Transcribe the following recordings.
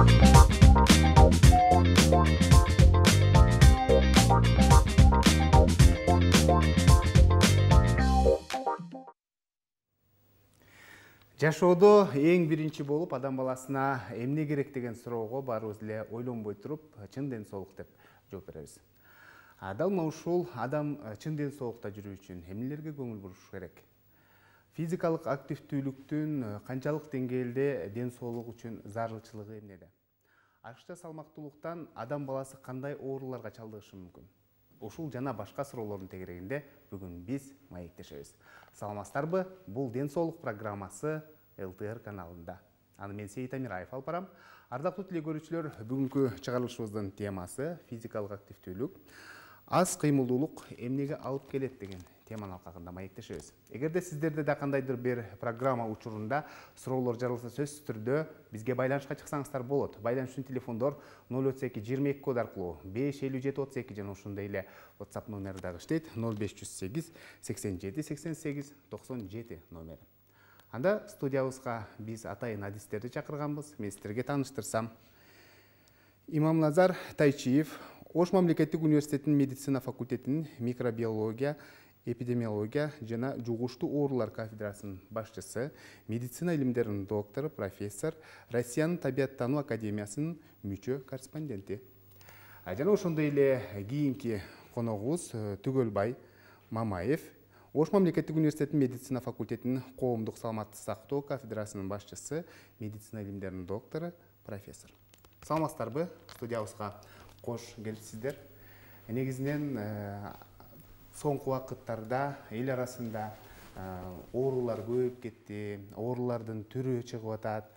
Жашоодо эң биринчи болуп адам баласына эмне керек деген суроого баарыбыз эле ойлонбой туруп чын ден соолук деп жооп беребиз. Дал мына ушул адам чын ден соолукта жүрүү үчүн эмнелерге көңүл буруш керек? Физикалык активдүүлүктүн канчалык деңгээлде ден соолук үчүн зарылчылыгы эмнеде? Ашыкча салмактуулуктан адам баласы кандай ооруларга чалдыгышы мүмкүн? Ушул жана башка суроолордун тегерегинде бүгүн биз маектешебиз. Саламатсыздарбы? Бул ден соолук программасы ЛТР каналында. Аны мен Сейит Амираев алып барам. Ардактуу теле көрүүчүлөр, бүгүнкү чыгарылышыбыздын темасы физикалык активдүүлүк. Аз кыймылдуулук эмнеге алып келет деген теманын алкагында маектешебиз. Эгерде сиздерде да кандайдыр бир программа учурунда суроолор жаралса, сөзсүз түрдө бизге байланышка чыксаңыздар болот. Байланыш үчүн телефондор 032 код аркылуу 55732 жана ошондой эле WhatsApp номери дагы иштейт 0508 87 88 97 номери. Анда студиябызга биз атайын адистерди чакырганбыз. Мен сиздерге тааныштырсам. Имамназар Тайчиев, Ош мамлекеттик университетинин медицина факультетинин микробиология, эпидемиология жана жугуштуу оорулар кафедрасынын башчысы, медицина илимдеринин доктору, профессор, Россиянын табияттануу академиясынын мүчө корреспонденти. Жана ошондой эле кийинки коногубуз Түгөлбай Мамаев, Ош мамлекеттик университетинин медицина факультетинин коомдук саламаттык сактоо кафедрасынын башчысы, медицина илимдеринин доктору, профессор. Саламатсыздарбы? Студиябызга кош келипсиздер. Негизинен соңку убакыттарда эл арасында оорулар көбөйүп кетти, оорулардын түрү чыгып атат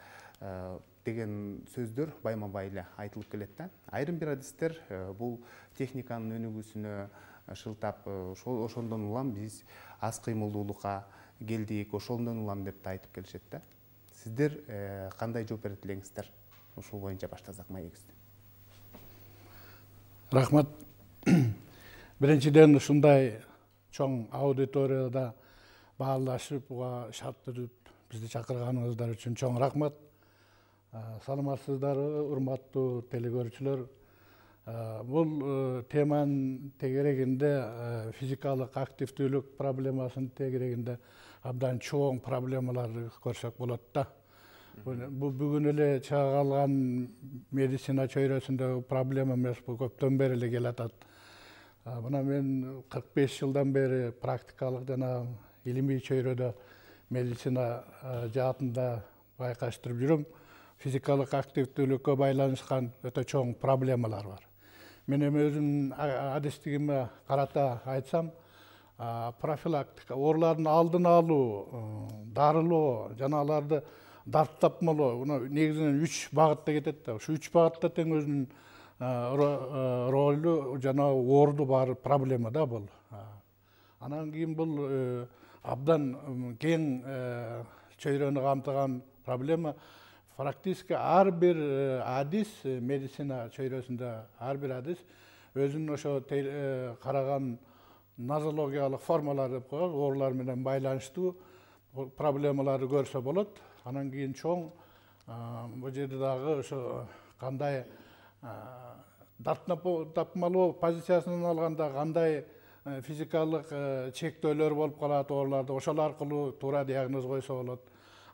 деген сөздөр байма-бай эле айтылып келет да. Айрым бир адистер бул техниканын өнүгүүсүнө шылтап, ошондон улам биз аз кыймылдуулукка келдик, ошондон улам деп да айтып келишет да. Сиздер кандай жооп берет элеңиздер? Ушул боюнча баштасак маегибизди. Рахмат. Биринчиден ушундай чоң аудиторияда баалашып, шарттырып бизди чакырганыңыздар үчүн чоң рахмат. Саламатсыздарбы, урматтуу телекөрүүчүлөр. Бул теманын тегерегинде физикалык активдүүлүк проблемасынын тегерегинде абдан чоң проблемаларды көрсөк болот да. Бул бүгүн эле чыга калган медицина чөйрөсүндөгү проблема эмес, бул көптөн бери эле келатат. Мына мен 45 жылдан бери практикалык жана илимий чөйрөдө медицина жаатында байкаштырып жүрөм. Физикалык активдүүлүккө байланышкан өтө чоң проблемалар бар. Мен өзүмдүн адистигиме карата айтсам, профилактика, оорулардын алдын алуу, дарылоо жана аларды дарттапмалоо, негизинен 3 багытта кетет да. Ушу 3 багытта тең өзүнүн ролу жана орду бар проблема да бул. Анан кийин бул абдан кең чөйрөнү камтыган проблема. Практически ар бир адис, медицина чөйрөсүндө ар бир адис өзүнүн ошо караган нозологиялык формалар деп коебуз, оорулар менен байланыштуу проблемаларды көрсө болот. Анан кийин чоң бул жерде дагы ошо кандай тапмалоо позициясынан алганда кандай физикалык чектөөлөр болуп калат ооруларда, ошол аркылуу туура диагноз койсо болот.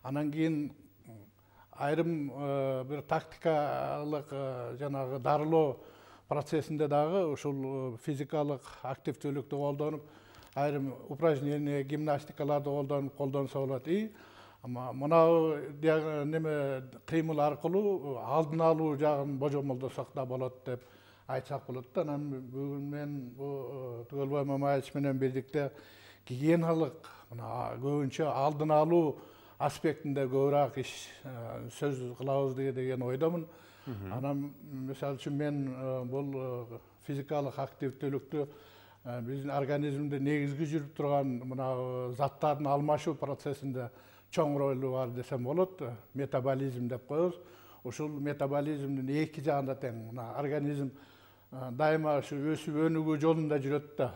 Анан кийин айрым бир тактикалык жанагы дарылоо процессинде дагы ушул физикалык активдүүлүктү колдонуп, айрым упражнение, гимнастикаларды колдонсо болот. Мына неме кыймыл аркылуу алдын алуу жагын божомолдосок да болот деп айтсак болот да. Анан бүгүн мен Түгөлбай Мамаевич менен бирдикте гигиеналык, көбүнчө алдын алуу аспектинде көбүрөөк иш сөз кылабыз деген ойдомун. Анан мисалы үчүн мен бул физикалык активдүүлүктү биздин организмде негизги жүрүп турган мына заттардын алмашуу процессинде чоң ролу бар десем болот. Метаболизм деп коебуз. Ушул метаболизмдин эки жагында тең. Организм дайыма ушу өсүп өнүгүү жолунда жүрөт да.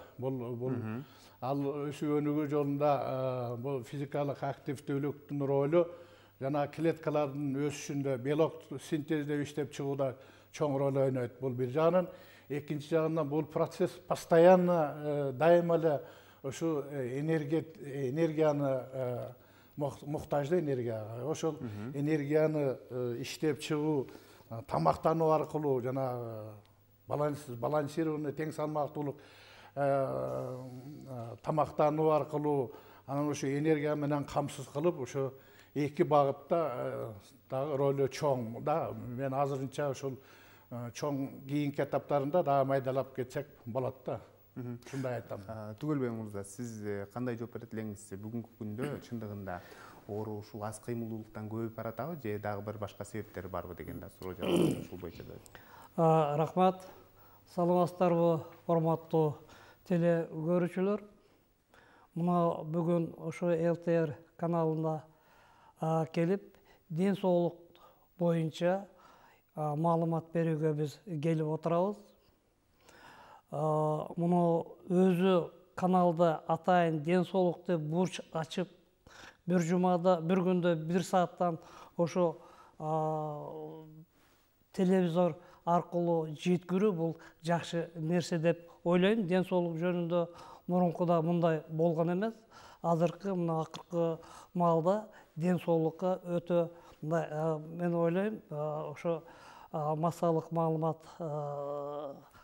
Ал өсүп өнүгүү жолунда бул физикалык активдүүлүктүн ролу жана клеткалардын өсүшүндө, белок синтездеп иштеп чыгууда чоң роль ойнойт. Бул бир жагынан, экинчи жагынан бул процесс постоянно дайыма эле ушу энергияны муктаждуу энергияга. Ошол энергияны иштеп чыгуу, тамактануу аркылуу жана балансированный тең салмактуулук тамактануу аркылуу анан ушу энергия менен камсыз кылып, ушу эки багытта дагы ролу чоң да. Мен азырынча ушул чоң кийинки этаптарында дагы майдалап кетсек болот да. Ушундай айтам. Түгөлбек мырза, сиз кандай жооп берет элеңиз? Бүгүнкү күндө чындыгында оору ушул аз кыймылдуулуктан көбөйүп баратабы же дагы бир башка себептери барбы деген да суроо жаралды ушул боюнча да. Рахмат. Саламатсыздарбы, урматтуу теле көрүүчүлөр. Мына бүгүн ошо ЛТР каналына келип, ден соолук боюнча маалымат берүүгө биз келип отурабыз. Муну өзү каналда атайын ден соолук деп бурч ачып, бир жумада, бир күндө 1 сааттан ошо телевизор аркылуу жеткирүү бул жакшы нерсе деп ойлойм. Ден соолук жөнүндө мурункуда мындай болгон эмес. Азыркы мына акыркы маалда ден соолукка өтө мен ойлойм, ошо массалык маалымат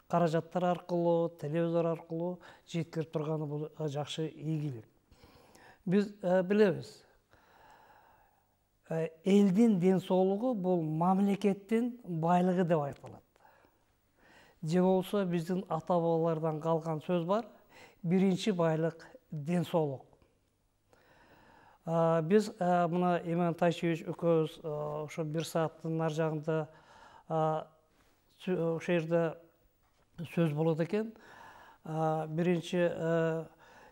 каражаттар аркылуу, телевизор аркылуу жеткирип турганы бул жакшы ийгилик. Биз билебиз, элдин ден соолугу бул мамлекеттин байлыгы деп айтылат. Же болсо биздин ата бабалардан калган сөз бар, биринчи байлык ден соолук. Биз мына Иман Тайшевич экөөбүз ошо 1 сааттын ар жагында ошол жерде сөз болот экен. Биринчи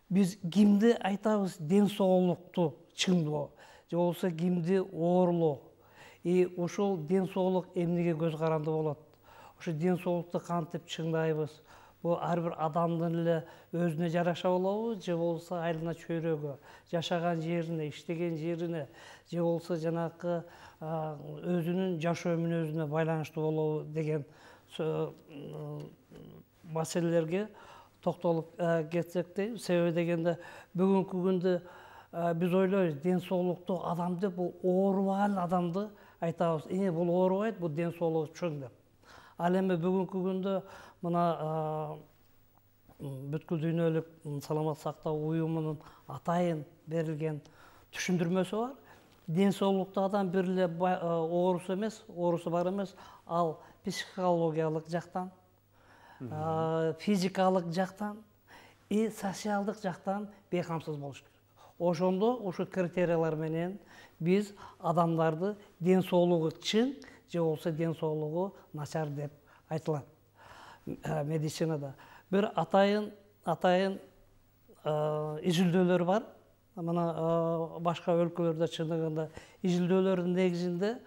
биз кимди айтабыз ден соолукту чыңдоо, же болсо кимди оорулоо. Ошол ден соолук эмнеге көз каранды болот? Ошо ден соолукту кантип чыңдайбыз? Бул ар бир адамдын эле өзүнө жараша болобу, же болсо айылына чөйрөгө, жашаган жерине, иштеген жерине, же болсо жанакы өзүнүн жашоо мүнөзүнө байланыштуу болобу деген маселелерге токтолуп кетсек дейм. Себеби дегенде бүгүнкү күндө биз ойлойбуз, ден соолуктуу адам деп бул оорубаган адамды айтабыз. Бул оорубайт, бул ден соолугу чоң деп. Ал эми бүгүнкү күндө мына бүткүл дүйнөлүк саламат сактоо уюмунун атайын берилген түшүндүрмөсү бар. Ден соолуктуу адам бир эле оорусу эмес, оорусу бар эмес, ал психологиялык жактан, физикалык жактан, социалдык жактан бейкамсыз болуш керек. Ошондо ошо критериялар менен биз адамдарды ден соолугу чың же болсо ден соолугу начар деп айтылат медицинада. Бир атайын изилдөөлөр бар. Мына башка өлкөлөрдө чындыгында изилдөөлөрдүн негизинде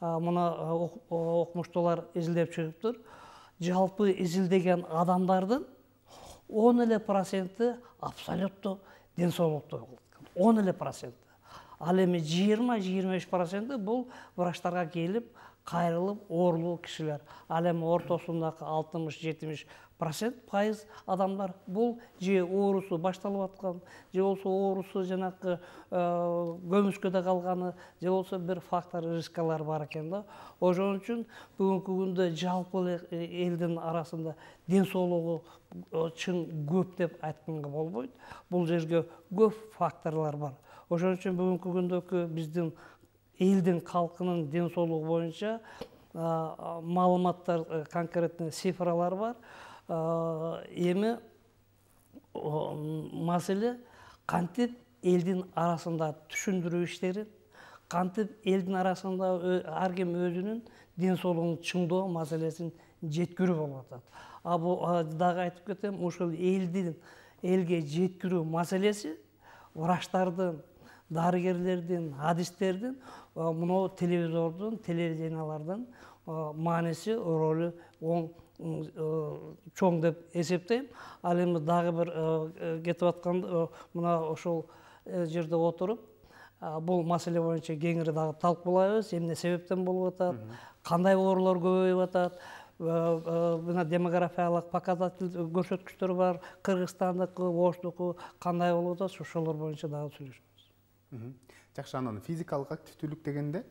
мына окумуштуулар изилдеп чыгыптыр. Жалпы изилдеген адамдардын 10% абсолюттуу ден соолуктуу. 10%. Ал эми 20-25% бул врачтарга келип кайрылып оорулуу кишилер. Ал эми ортосундагы 60-70% пайыз адамдар бул же оорусу башталып аткан, же болсо оорусу жанакы көмүскөдө калганы, же болсо бир фактор рискалар бар экен да. Ошон үчүн бүгүнкү күндө жалпы элдин арасында ден соолугу чын көп деп айтканга болбойт. Бул жерге көп факторлор бар. Ошон үчүн бүгүнкү күндөгү биздин элдин калкынын ден соолугу боюнча маалыматтар, конкретный цифралар бар. Эми маселе кантип элдин арасында түшүндүрүү иштерин, кантип элдин арасында ар ким өзүнүн ден соолугун чыңдоо маселесин жеткирүү болуп атат. Бул дагы айтып кетем, ушул элге жеткирүү маселеси врачтардын, дарыгерлердин, адистердин, мына телевизордун, телевидениялардын мааниси, ролу чоң деп эсептейм. Ал эми дагы бир кетип аткан мына ошол жерде отуруп бул маселе боюнча кеңири дагы талкуулайбыз. Эмне себептен болуп атат, кандай оорулар көбөйүп атат, мына демографиялык показатель көрсөткүчтөр бар, Кыргызстандыкы, Оштуку кандай болуп атат, ошолор боюнча дагы сүйлөшөбүз. Жакшы, анан физикалык активдүүлүк дегенде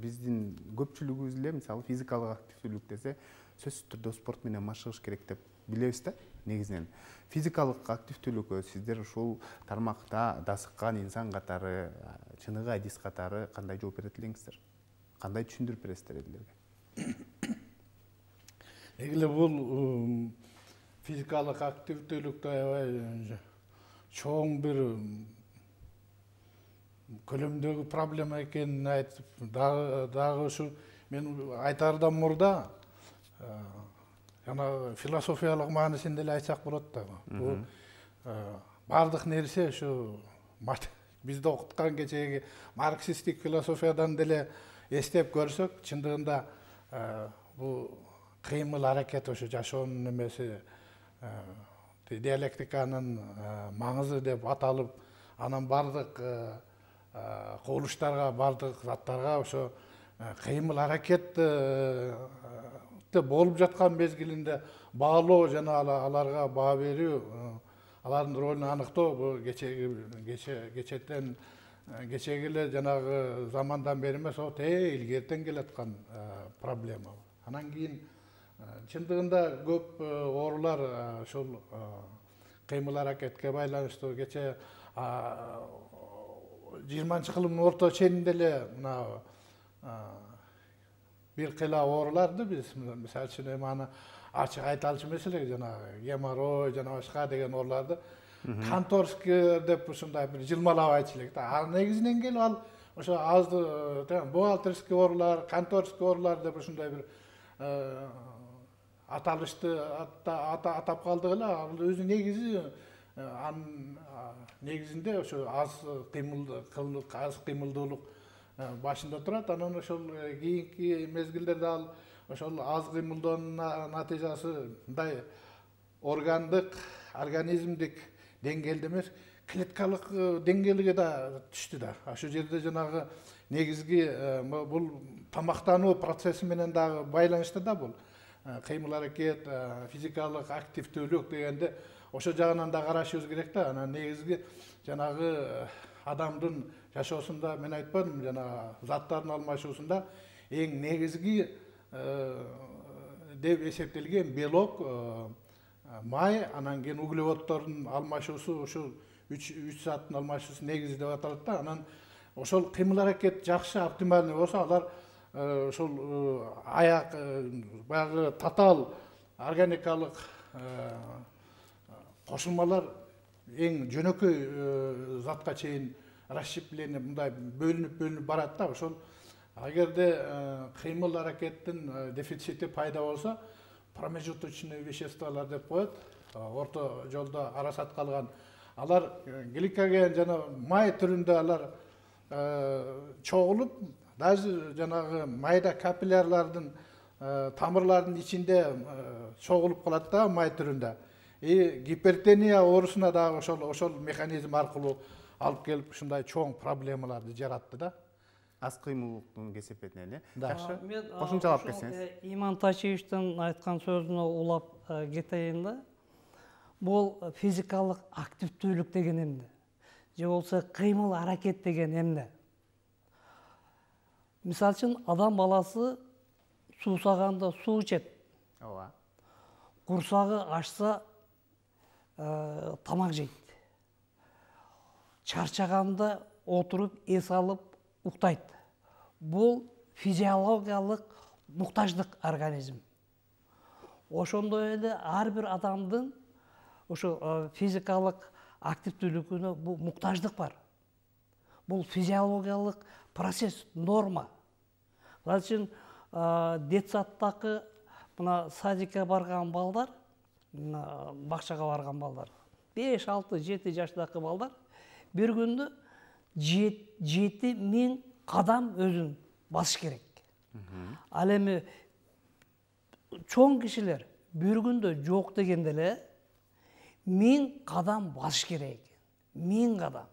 биздин көпчүлүгүбүз эле мисалы физикалык активдүүлүк десе сөзсүз түрдө спорт менен машыгыш керек деп билебиз да. Негизинен физикалык активдүүлүккө сиздер ушул тармакта дасыккан инсан катары, чыныгы адис катары кандай жооп берет элеңиздер? Кандай түшүндүрүп бересиздер элдерге? Эгиле бул физикалык активдүүлүктө аябай чоң бир көлөмдөгү проблема экенин айтып, дагы ушу мен айтаардан мурда жана философиялык маанисинде эле айтсак болот да. Бул бардык нерсе ушу бизде окуткан кечээги марксисттик философиядан деле эстеп көрсөк, чындыгында бул кыймыл аракет ошо жашоонун немеси, диалектиканын маңызы деп аталып, анан бардык кубулуштарга, бардык заттарга ошо кыймыл аракет болуп жаткан мезгилинде баалоо жана аларга баа берүү, алардын ролун аныктоо бул кечеги эле жанагы замандан бери эмес, илгертен келаткан проблема. Анан кийин чындыгында көп оорулар ошол кыймыл аракетке байланыштуу. Кече 20-кылымдын орто ченинде эле мына бир кыйла ооруларды биз мисалы үчүн эми аны ачык айта алчу эмес элек, жанагы геморрой жана башка деген ооруларды конторский деп ушундай бир жылмалап айтчу элек да. Ал негизинен келип ал ошо азды бухгалтерский оорулар, конторский оорулар деп ушундай бир аталышты атап калдык эле. Ал өзү негизи анын негизинде ошо аз кыймылдуулук башында турат. Анан ошол кийинки мезгилдерде ал ошол аз кыймылдоонун натыйжасы мындай органдык, организмдик деңгээлде эмес, клеткалык деңгээлге да түштү да. Ошол жерде жанагы негизги бул тамактануу процесси менен дагы байланыштуу да бул. Кыймыл аракет, физикалык активдүүлүк дегенде ошо жагынан да карашыбыз керек да. Анан негизги жанагы адамдын жашоосунда мен айтпадым, жана заттардын алмашуусунда эң негизги деп эсептелген белок, май, анан кийин углеводдордун алмашуусу, ушул 3 заттын алмашуусу негизи деп аталат да. Анан ошол кыймыл аракет жакшы, оптимальный болсо, алар ошол аяк баягы татаал органикалык кошулмалар эң жөнөкөй затка чейин расщепление мындай бөлүнүп барат да. Ошол агерде кыймыл аракеттин дефицити пайда болсо, промежуточный веществолор деп коет, орто жолдо арасат калган, алар гликоген жана май түрүндө алар чогулуп, даже жанагы майда капиллярлардын тамырлардын ичинде чогулуп калат да май түрүндө. Гипертония оорусуна дагы ошол механизм аркылуу алып келип ушундай чоң проблемаларды жаратты да. Аз кыймылдуулуктун кесепетинен, Жакшы. Кошумчалап кетсеңиз. Иман Тачиевичтин айткан сөзүнө улап кетейин да. Бул физикалык активдүүлүк деген эмне? Же болсо кыймыл аракет деген эмне? Мисалы үчүн адам баласы суусаганда суу ичет. Ооба. Курсагы ачса тамак жейт. Чарчаганда отуруп эс алып уктайт. Бул физиологиялык муктаждык организм. Ошондой эле ар бир адамдын ошо физикалык активдүүлүгүнө бул муктаждык бар. Бул физиологиялык процесс, норма. Ал үчүн детсадтагы мына садикке барган балдар, бакчага барган балдар, 5, 6, 7 жаштагы балдар бир күндө 7000 кадам өзүн басыш керек. Ал эми чоң кишилер бир күндө жок дегенде эле 1000 кадам басыш керек. 1000 кадам.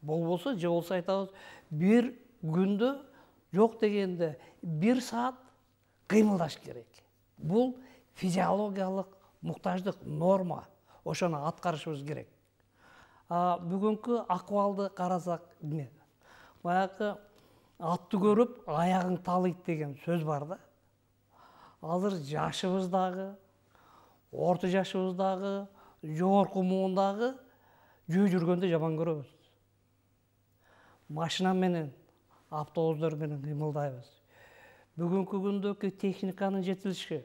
болбосо же болсо айтабыз бир күндө жок дегенде 1 саат кыймылдаш керек. Бул физиологиялык муктаждык норма. Ошону аткарышыбыз керек. Бүгүнкү акыбалды карасак эмне? Баягы атты көрүп аягың талыйт деген сөз бар да. Азыр жашыбыздагы, орто жашыбыздагы, жогорку муундагы жөө жүргөндө жаман көрөбүз. Машина менен, автобустар менен кыймылдайбыз. Бүгүнкү күндөгү техниканын жетилиши,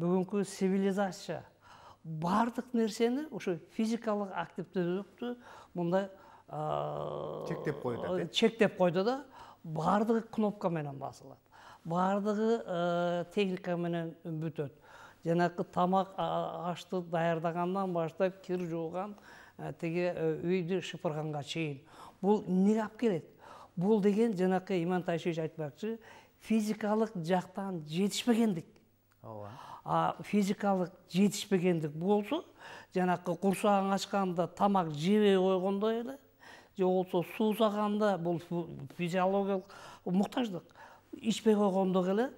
бүгүнкү цивилизация бардык нерсени ошо физикалык активдүүлүктү мындай чектеп койду да, бардыгы кнопка менен басылат. Бардыгы техника менен бүтөт. Жанакы тамак ашты даярдагандан баштап кир жууган, тиги үйдү шыпырганга чейин. Бул эмнеге алып келет? Бул деген жанакы Иман Тайшевич айтмакчы, физикалык жактан жетишпегендик. Физикалык жетишпегендик болсо, жанакы курсагың ачканда тамак жебей койгондой эле, же болсо суусаганда бул физиологиялык муктаждык. Ичпей койгондой эле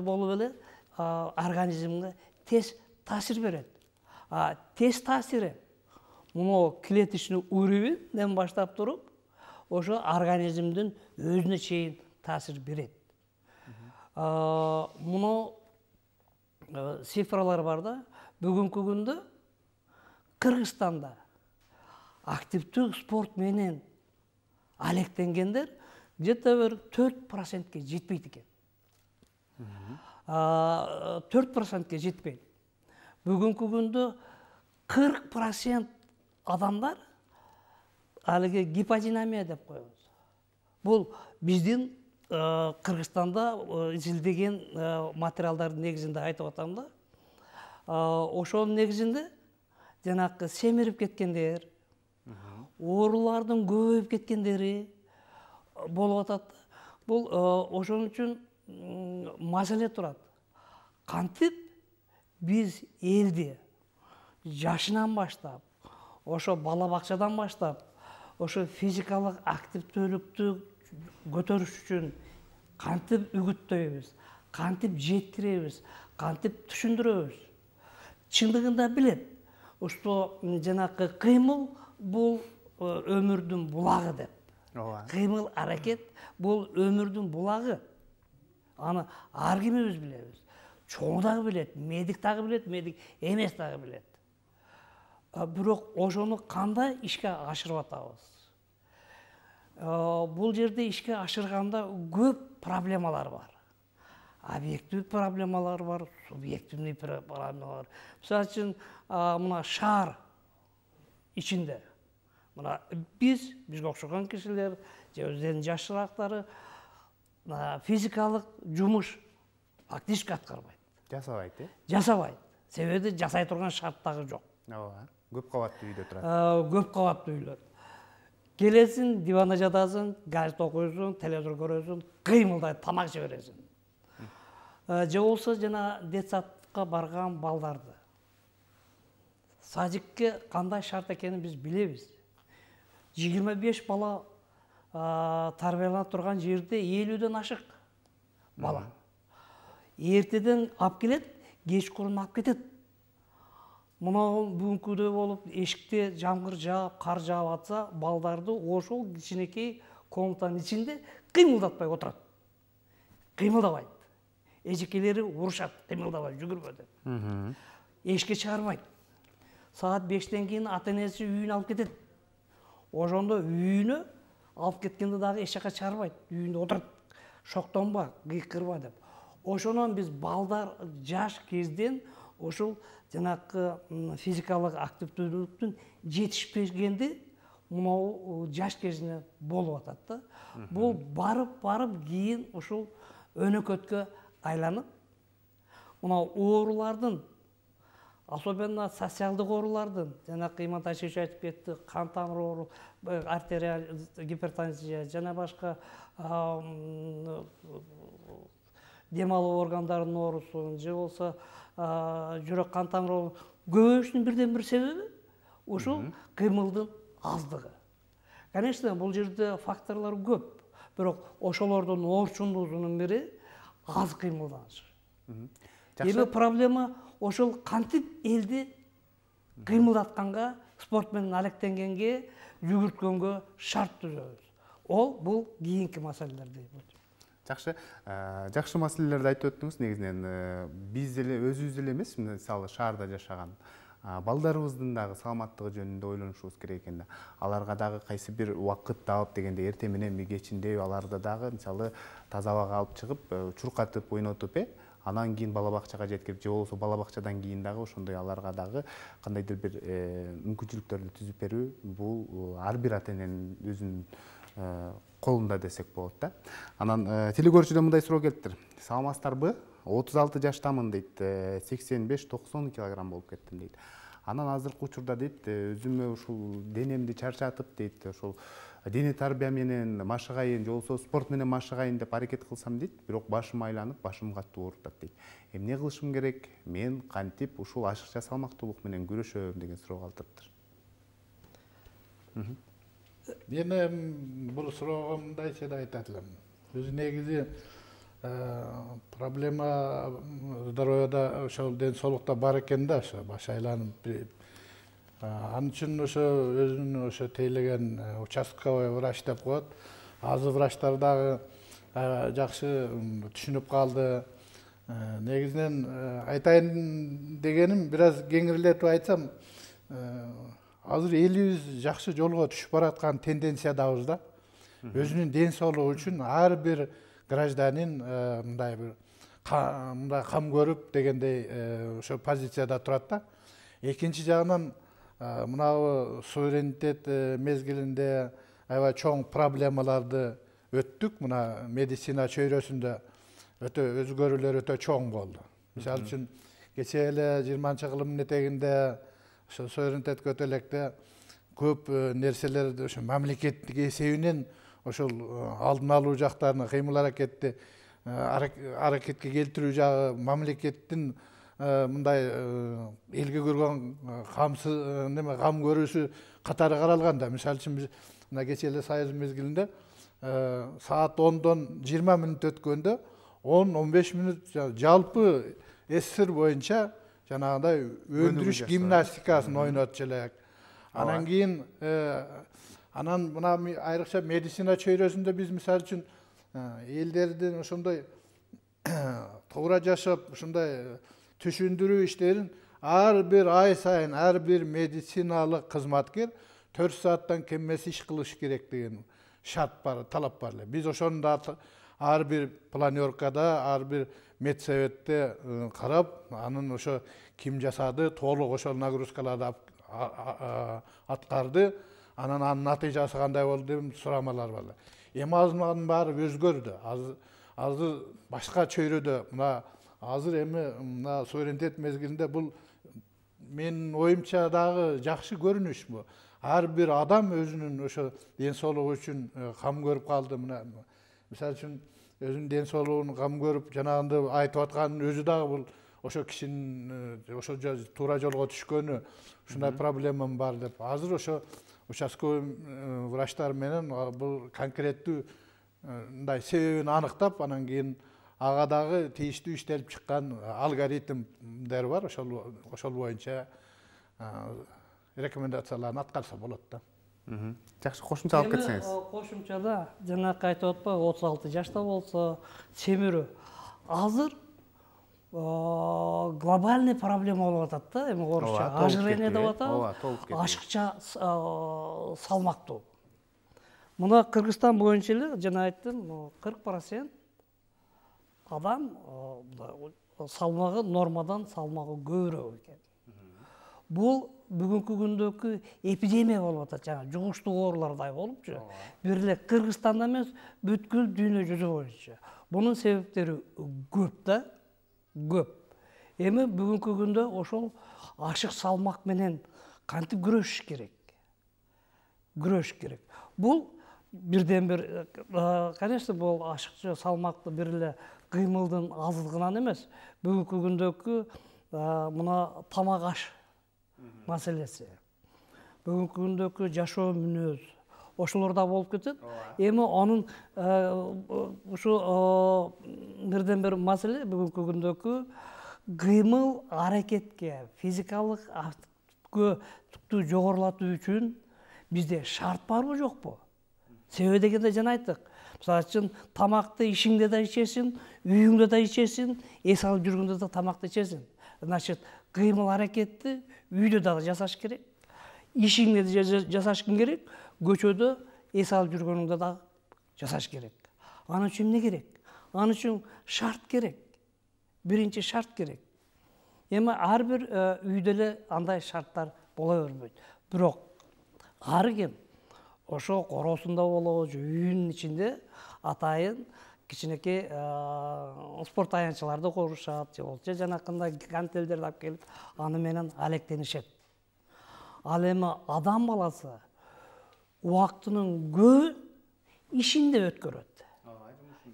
болуп эле организмге тез таасир берет. Тез таасири муну клеточный уровеньден баштап туруп, ошо организмдин өзүнө чейин таасир берет. Муну цифралар бар да. Бүгүнкү күндө Кыргызстанда активдүү спорт менен алектенгендер где-то бир 4%ке жетпейт экен. 4%ке жетпейт. Бүгүнкү күндө 40% адамдар алиги гиподинамия деп коебуз. Бул биздин Кыргызстанда изилдеген материалдардын негизинде айтып атам да. Ошонун негизинде жанакы семирип кеткендер, оорулардын көбөйүп кеткендери болуп атат. Бул ошон үчүн маселе турат. Кантип биз элди жашынан баштап, ошо бала бакчадан баштап, ошо физикалык активдүүлүктү көтөрүш үчүн кантип үгүттөйбүз, кантип жеттиребиз, кантип түшүндүрөбүз. Чындыгында билет. Ошто жанакы кыймыл бул өмүрдүн булагы деп. Кыймыл аракет бул өмүрдүн булагы. Аны ар кимибиз билебиз. Чоң дагы билет, медик дагы билет, медик эмес дагы билет. Бирок ошону кандай ишке ашырып атабыз? Бул жерде ишке ашырганда көп проблемалар бар. Объективдүү проблемалар бар, субъективдүү проблемалар. Мисалы үчүн, мына шаар ичинде, мына бизге окшогон кишилер, же өздөрүнүн жашыраактары физикалык жумуш практически аткарбайт. Жасабайт, Жасабайт. Себеби жасай турган шарт дагы жок. Көп кабаттуу үйдө турат. Көп кабаттуу үйлөр. Келесиң, диванда жатасың, газет окуйсуң, телевизор көрөсүң, кыймылдайт, тамак жебересиң. Же болсо жана детсадка барган балдарды. Садикке кандай шарт экенин биз билебиз. 25 бала тарбияланып турган жерде 50ден ашык бала. Эртеден алып келет, кечкурун алып кетет. Мына бүгүнкүдөй болуп, эшикте жамгыр жаап, кар жаап атса, балдарды ошол кичинекей комнатанын ичинде кыймылдатпай отурат. Кыймылдабайт. Эжекелери урушат, кыймылдабай, жүгүрбө деп. Эшикке чыгарбайт. Саат 5тен кийин ата-энеси үйүнө алып кетет. Ошондо үйүнө алып кеткенде дагы эч жака чыгарбайт. Үйүндө отурат. Шоктонба, кыйкырба деп. Ошонон биз балдар жаш кезден ошол жанакы физикалык активдүүлүктүн жетишпегенди мынау жаш кезинен болуп атат да. Бул барып кийин ушул өнөкөткө айланып, мынау оорулардын, особенно социалдык оорулардын, жанакы Иман Тайшевич айтып кетти, кан тамыр оору, артериаль гипертензия, жана башка дем алуу органдарынын оорусу, же болсо жүрөк кан тамыр оору, көбөйүшүнүн бирден бир себеби ушул кыймылдын аздыгы. Конечно, бул жерде факторлор көп, бирок ошолордун орчундуусунун бири аз кыймылданыш. Эми проблема ошол кантип элди кыймылдатканга, спорт менен алектенгенге, жүгүрткөнгө шарт түзөбүз. Бул кийинки маселелер дейт. Жакшы маселелерди айтып өттүңүз. Негизинен биз деле өзүбүз деле эмес, мисалы шаарда жашаган балдарыбыздын дагы саламаттыгы жөнүндө ойлонушубуз керек экен да. Аларга дагы кайсы бир убакыт таап дегенде эртең мененби кечинде аларды дагы мисалы таза абага алып чыгып, чуркатып, ойнотуп, анан кийин бала бакчага жеткирип, же болбосо бала бакчадан кийин дагы ошондой аларга дагы кандайдыр бир мүмкүнчүлүктөрдү түзүп берүү, бул ар бир ата эненин өзүнүн колунда десек болот да. Анан телекөрүүчүдөн мындай суроо келиптир. Саламатсыздарбы? 36 жаштамын дейт, 85-90 килограмм болуп кеттим дейт. Анан азыркы учурда дейт, өзүмө ушул денемди чарчатып дейт, ушул дене тарбия менен машыгайын, же болбосо спорт менен машыгайын деп аракет кылсам дейт, бирок башым айланып, башым катуу ооруп дейт. Эмне кылышым керек? Мен кантип ушул ашыкча салмактуулук менен күрөшөм деген суроо калтырыптыр. Мен бул суроого мындайча да айтат элем. Өзү негизи проблема здоровьяда, ошол ден соолукта бар экен да, ошо баш айланып. Анын үчүн ошо өзүнүн ошо тейлеген участковый врач деп коет. Азыр врачтар дагы жакшы түшүнүп калды. Негизинен айтайын дегеним, бир аз кеңирлетип айтсам, азыр элибиз жакшы жолго түшүп бараткан тенденциядабыз да. Өзүнүн ден соолугу үчүн ар бир гражданин мындай бир кам көрүп дегендей ошо позицияда турат да. Экинчи жагынан мынабу суверенитет мезгилинде аябай чоң проблемаларды өттүк. Мына медицина чөйрөсүндө өтө өзгөрүүлөр өтө чоң болду. Мисалы үчүн кечээ эле 20-кылымдын этегинде ошо суверенитетке өтө электе көп нерселерди ошо мамлекеттик эсебинен ошол алдын алуу жактарына кыймыл аракетке келтирүү жагы мамлекеттин мындай элге көргөн кам көрүүсү катары каралган да. Мисалы үчүн биз мына кечээ эле Союз мезгилинде саат 10дон 20 мүнөт өткөндө 10-15 мүнөт жалпы СССР боюнча жанагындай өндүрүш гимнастикасын ойнотчу элек. Анан кийин мына айрыкча медицина чөйрөсүндө биз мисалы үчүн элдердин ошондой туура жашап, ошондой түшүндүрүү иштерин ар бир ай сайын ар бир медициналык кызматкер 4 сааттан кем эмес иш кылыш керек деген шарт бар, талап бар эле. Биз ошону да ар бир планеркада, ар бир медсоветте карап, анын ошо ким жасады, толук ошол нагрузкаларды аткарды, анын натыйжасы кандай болду деп сурамалар бар. Эми анын баары өзгөрдү. Азыр башка чөйрөдө, мына азыр эми мына суверенитет мезгилинде бул менин оюмча дагы жакшы көрүнүш бу. Ар бир адам өзүнүн ошо ден соолугу үчүн кам көрүп калды. Мына мисалы үчүн өзүнүн ден соолугун кам көрүп, жанагынды айтып атканын өзү дагы бул ошо кишинин ошо туура жолго түшкөнү, ушундай проблемам бар деп. Азыр ошо участковый врачтар менен бул конкреттүү мындай себебин аныктап, анан кийин ага дагы тийиштүү иштелип чыккан алгоритмдер бар. Ошол боюнча рекомендацияларын аткарса болот да. Жакшы, кошумча алып кетсеңиз. Кошумчада жанакы айтып атпайбы, 36 жашта болсо, семирүү. Азыр глобальный проблема болуп атат да, эми орусча ожирение деп атабыз. Ашыкча салмактуу. Мына Кыргызстан боюнча эле жана айттым, 40% адам салмагы нормадан салмагы көбүрөөк экен. Бул бүгүнкү күндөгү эпидемия болуп атат, жана жугуштуу оорулардай болуп жүрөт. Бир эле Кыргызстанда эмес, бүткүл дүйнө жүзү боюнча. Бунун себептери көп да, көп. Эми бүгүнкү күндө ошол ашык салмак менен кантип күрөшүш керек? Күрөшүш керек. Бул бирден бир, конечно, бул ашыкча салмакты бир эле кыймылдын аздыгынан эмес, бүгүнкү күндөгү мына тамак аш маселеси. Бүгүнкү күндөгү жашоо мүнөз, ошолор да болуп кетет. Эми анын ушу бирден бир маселе бүгүнкү күндөгү кыймыл аракетке, физикалык активдүүлүктү жогорулатуу үчүн бизде шарт барбы жокпу? Себеби дегенде жана айттык. Мисалы үчүн тамакты ишиңде да ичесиң, үйүңдө да ичесиң, эс алып жүргөндө да тамакты ичесиң. Значит, кыймыл аракетти үйдө дагы жасаш керек. Ишиңде да жасашың керек, көчөдө эс алып жүргөнүңдө дагы жасаш керек. Анын үчүн эмне керек? Анын үчүн шарт керек. Биринчи шарт керек. Эми ар бир үйдө эле андай шарттар боло бербейт. Бирок ар ким ошо короосунда болобу, үйүнүн ичинде атайын кичинекей спорт аянтчыларды курушат, же болбосо жанакындай гантелдерди алып келип, аны менен алектенишет. Ал эми адам баласы убактынын көбүн ишинде өткөрөт.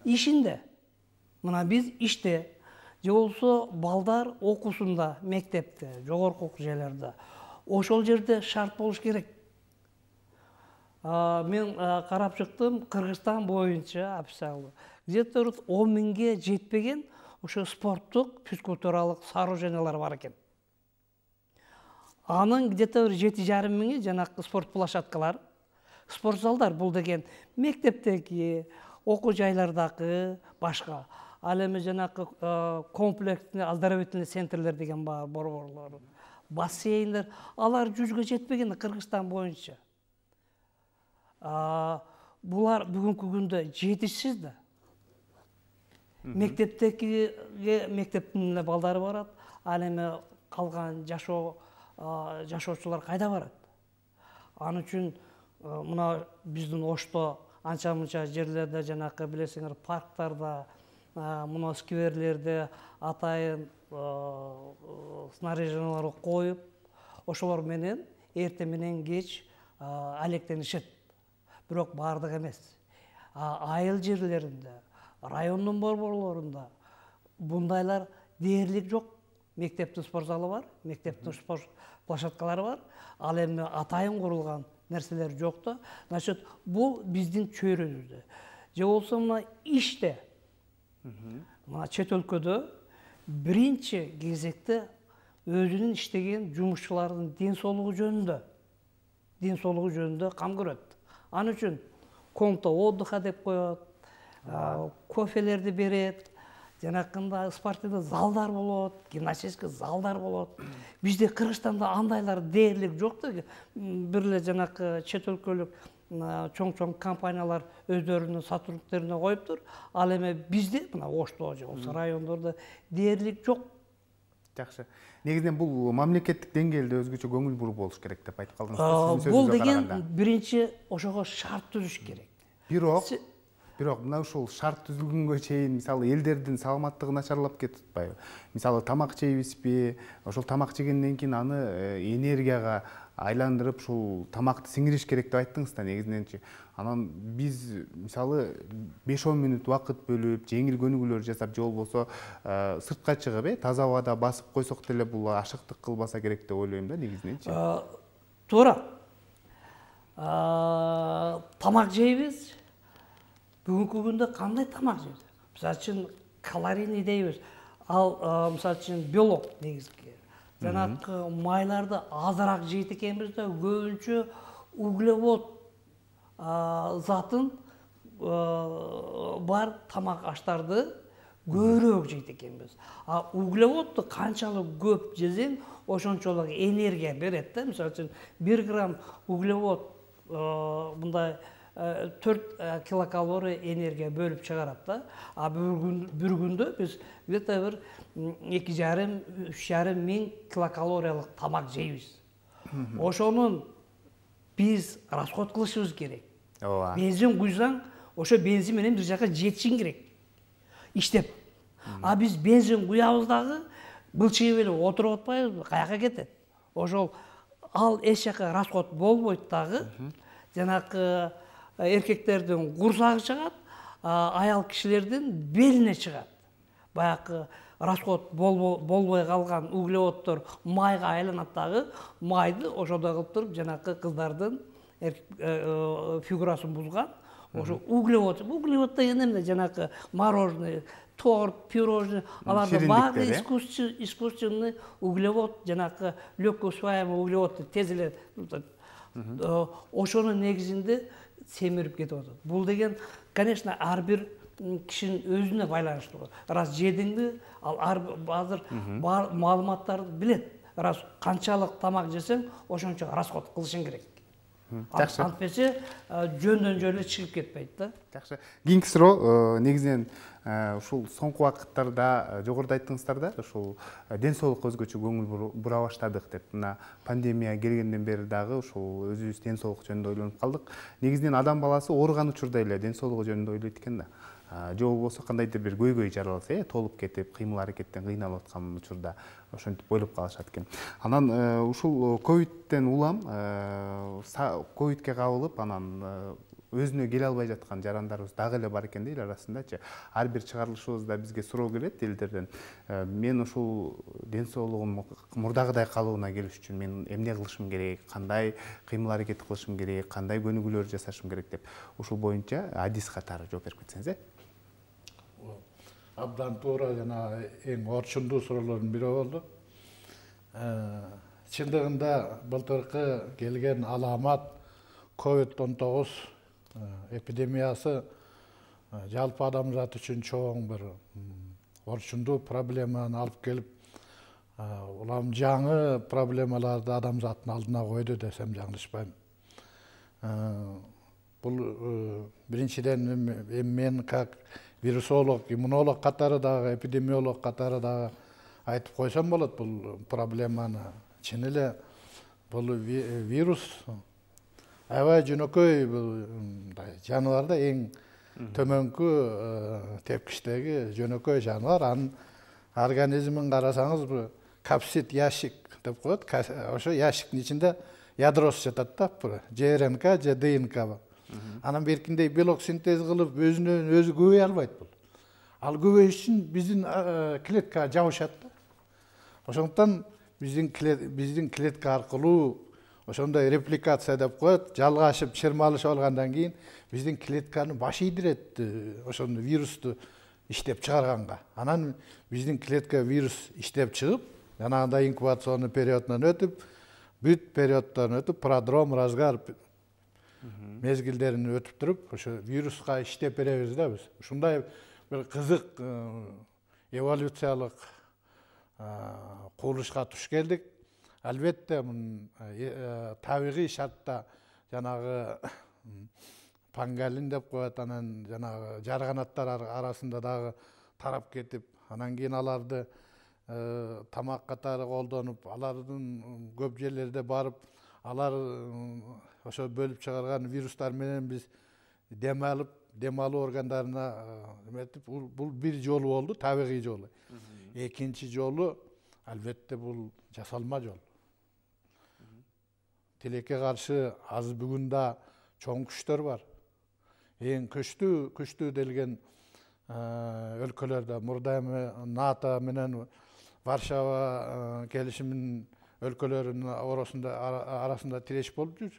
Ишинде. Мына биз иште, же болбосо балдар окуусунда, мектепте, жогорку окуу жайларда. Ошол жерде шарт болуш керек. Мен карап чыктым, Кыргызстан боюнча описал. Где-то 10 000ге жетпеген ошо спорттук физкультуралык сооружениялар бар экен. Анын где-то 7,5 миңи жанакы спорт площадкалар, спорт залдар. Бул деген мектептеги, окуу жайлардагы башка. Ал эми жанакы комплексный оздоровительный центрлер деген бар, борборлор, бассейндер, алар 100ге жетпеген Кыргызстан боюнча. Булар бүгүнкү күндө жетишсиз да. Мектептин эле балдары барат, ал эми калган жашоочулар кайда барат? Ал үчүн мына биздин Ошто анча-мынча жерлерде жанакы билесиңер парктарда, мына скверлерде атайын снаряжениялар коюп, ошолор менен эртең менен кеч алектенишет. Бирок бардык эмес. Айыл жерлеринде, райондун борборлорунда бундайлар дээрлик жок. Мектептин спорт залы бар, мектептин спорт площадкалары бар. Ал эми атайын курулган нерселер жок да. Значит, бул биздин чөйрөбүздө. Же болсо мына иште. Мына чет өлкөдө биринчи кезекте өзүнүн иштеген жумушчулардын ден соолугу жөнүндө кам көрөт. Ан үчүн комната отдыха деп коет, кофелерди берет, жанакында спортивный залдар болот, гимнастический залдар болот. Бизде Кыргызстанда андайлар дээрлик жок да. Бир эле жанакы чет өлкөлүк чоң компаниялар өздөрүнүн сотрудниктерине коюптур. Ал эми бизде мына Ошто же болсо райондордо дээрлик жок. Жакшы. Негизинен бул мамлекеттик деңгээлде өзгөчө көңүл буруп болуш керек деп айтып калдыңыз. Бул деген биринчи ошого шарт түзүш керек. Бирок мына ушул шарт түзүлгөнгө чейин мисалы элдердин саламаттыгы начарлап кетип атпайбы? Мисалы тамак жейбизби? Ошол тамак жегенден кийин аны энергияга айландырып ушул тамакты сиңириш керек деп айттыңыз да негизиненчи. Анан биз мисалы 5-10 мүнөт убакыт бөлүп, жеңил көнүгүүлөр жасап, же болбосо сыртка чыгып, таза абада басып койсок деле бул ашыктык кылбаса керек деп ойлойм да негизиненчи. Туура. Тамак жейбиз. Бүгүнкү күндө кандай тамак жейбиз? Мисалы үчүн калорийный дейбиз. Ал мисалы үчүн белок негизги. Жанакы майларды азыраак жейт экенбиз да, көбүнчө углевод затын бар тамак аштарды көбүрөөк жейт экенбиз. Углеводду канчалык көп жесең, ошончолук энергия берет да. Мисалы үчүн 1 грамм углевод мындай 4 килокалорий энергия бөлүп чыгарат да. Bir күндө биз где-то бир 2,5–3,5 миң килокалориялык тамак жейбиз. Ошонун биз расход кылышыбыз керек. Бензин куйсаң, ошо бензин менен бир жака жетишиң керек. Иштеп. Биз бензин куябыз дагы былчыйып эле отуруп атпайбызбы? Каяка кетет? Ошол ал эч жака расход болбойт дагы. Жанакы эркектердин курсагы чыгат, аял кишилердин белине чыгат. Баягы расход болбой калган углеводдор майга айланат дагы, майды ошодо кылып туруп жанакы кыздардын фигурасын бузган. Ошо углевод деген эмне жанакы мороженое, торт, пирожное, аларды баары искусственный углевод, жанакы легкоусвояемый углеводду тез эле ошонун негизинде семирип кетип атат. Бул деген, конечно, ар бир кишинин өзүнө байланыштуу. Раз жедиңби, ал азыр маалыматтарды билет. Раз канчалык тамак жесең, ошончо расход кылышың керек. Жакшы. Антпесе жөндөн жөн эле чыгып кетпейт да. Жакшы. Кийинки суроо негизинен ушул соңку вакыттарда жогоруда айттыңыздар да, ушул ден соолукка өзгөчө көңүл бура баштадык деп. Мына пандемия келгенден бери дагы ушул өзүбүз ден соолук жөнүндө ойлонуп калдык. Негизинен адам баласы ооруган учурда эле ден соолугу жөнүндө ойлойт экен да. Же болбосо кандайдыр бир көйгөй жаралса, толуп кетип, кыймыл аракеттен кыйналып аткан учурда ошентип ойлоп калышат экен. Анан ушул ковидтен улам, ковидке кабылып, анан өзүнө келе албай жаткан жарандарыбыз дагы эле бар экен да эл арасындачы. Ар бир чыгарылышыбызда бизге суроо келет элдерден. Мен ушул ден соолугум мурдагыдай калууна келиш үчүн мен эмне кылышым керек, кандай кыймыл аракет кылышым керек, кандай көнүгүүлөр жасашым керек деп ушул боюнча адис катары жооп берип кетсеңиз. Абдан туура, жана эң орчундуу суроолордун бири болду. Чындыгында былтыркы келген аламат COVID-19 эпидемиясы жалпы адамзат үчүн чоң бир орчундуу проблеманы алып келип, улам жаңы проблемаларды адамзаттын алдына койду десем жаңылышпайм. Бул биринчиден мен как вирусолог, иммунолог катары дагы, эпидемиолог катары дагы айтып койсом болот бул проблеманы. Чын эле бул вирус аябай жөнөкөй жаныбарда эң төмөнкү тепкичтеги жөнөкөй жаныбар. Анын организмин карасаңыз капсид ящик деп коет. Ошо ящиктин ичинде ядросу жатат да, же РНК, же ДНК. Анан беркиндей белок синтез кылып өзүнөн өзү көбөй албайт бул. Ал көбөйүш үчүн биздин клетка жабышат да. Ошондуктан биздин клетка аркылуу ошондой репликация деп коет, жалгашып чырмалышып алгандан кийин биздин клетканы баш ийдирет ошондо вирусту иштеп чыгарганга. Анан биздин клетка вирус иштеп чыгып, жанагындай инкубационный периодунан өтүп, бүт периоддон өтүп, продром, разгар мезгилдерин өтүп туруп, ошо вируска иштеп беребиз да биз. Ушундай бир кызык эволюциялык курулушка туш келдик. Албетте табигый шартта жанагы пангалин деп коет, анан жанагы жарганаттар арасында дагы тарап кетип, анан кийин аларды тамак катары колдонуп, алардын көп жерлерде барып, алар ошо бөлүп чыгарган вирустар менен биз дем алып, дем алуу органдарына эметип, бул бир жолу болду, табигый жолу. Экинчи жолу албетте бул жасалма жол. Тилекке каршы азыр бүгүн да чоң күчтөр бар. Эң күчтүү делген өлкөлөрдө мурда НАТО менен Варшава келишиминин өлкөлөрүнүн арасында тиреş болуп жүр.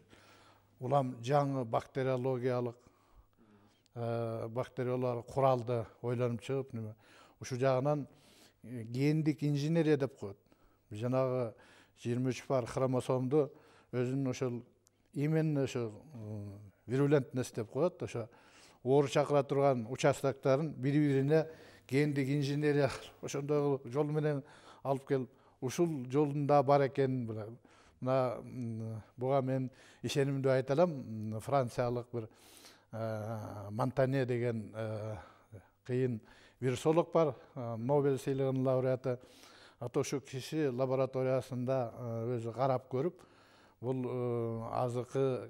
Улам жаңы бактериологиялык бактериялар куралды ойлонуп чыгып, ушу жагынан гендик инженерия деп коет. Жанагы 23 бар хромосомду өзүнүн ошол именно ошо вирулентность деп коет, ошо оору чакыра турган участоктарын бири-бирине гендик инженерия ошондой жол менен алып келип, ушул жолунда бар экен. Буга мен ишенимдүү айта алам. Франциялык бир Монтане деген кыйын вирусолог бар, Нобель сыйлыгынын лауреаты. Ошол киши лабораториясында өзү карап көрүп, бул азыркы